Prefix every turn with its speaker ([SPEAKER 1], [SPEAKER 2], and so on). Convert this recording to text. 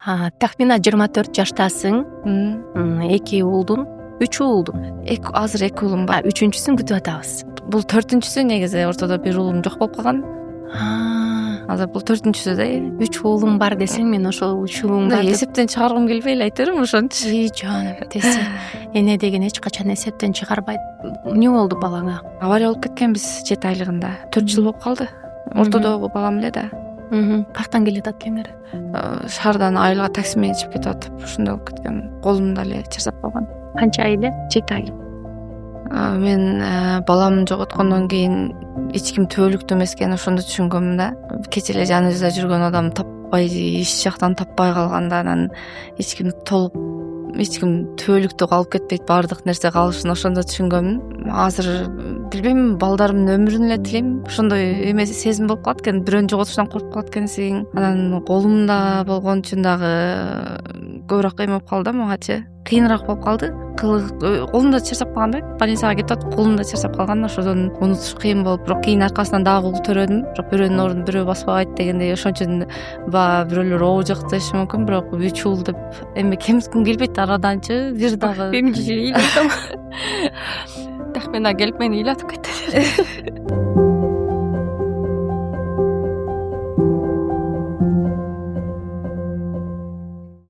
[SPEAKER 1] Тахмина 24 жаштасың. 2 уулдун, 3 уулдун.
[SPEAKER 2] Азыр 2 уулум бар.
[SPEAKER 1] 3-үчүсүн күтүп атабыз.
[SPEAKER 2] Бул 4-үчүсү, негизи ортодо бир уулум жок болуп калган. Азыр бул 4-үчүсү да.
[SPEAKER 1] 3 уулум бар десең, мен ошол 3 уулум бар.
[SPEAKER 2] Эсептен чыгаргым келбей эле айта берем ошончу.
[SPEAKER 1] Жаным, тесе. Эне деген эч качан эсептен чыгарбайт. Эмне болду балаңа?
[SPEAKER 2] Авария болуп кеткенбиз 7 айлыгында. 4 жыл болуп калды. Ортодогу балам эле да.
[SPEAKER 1] Каяктан келатат экеңер?
[SPEAKER 2] Шаардан айылга такси менен чыгып кетип атып, ошондой болуп кеткен. Колум дале чарчап калган.
[SPEAKER 1] Канча ай эле?
[SPEAKER 2] 7 ай. Мен баламды жоготкондон кийин эч ким төөлүктүү эмес экенин ошондо түшүнгөм да. Кече эле жаныбызда жүргөн адам таппай, иш жактан таппай калганда, анан эч ким төөлүктүү калып кетпейт, баардык нерсе калышын ошондо түшүнгөмүн. Азыр билбейм, балдарымдын өмүрүн эле тилейм. Ошондой эме сезим болуп калат экен, бирөөнү жоготушдан коркуп калат экенсиң. Анан колумда болгон үчүн дагы көбүрөөк эме болуп калды да, мангачы кыйыныраак болуп калды. Колумда чарчап калганда, больницага кетип атып, колумда чарчап калган, ошодон унутуш кыйын болуп, бирок кийин аркасынан дагы кол төрөдүм. Бирок бирөөнүн ордун бирөө баспабайт дегендей, ошон үчүн бирөөлөр обу жок деиши мүмкүн, бирок 3 уул деп эми кемситким келбейт араданчы. Бир дагы
[SPEAKER 1] Мен жийлетем. Тахмина келип мени ыйлатып кетти.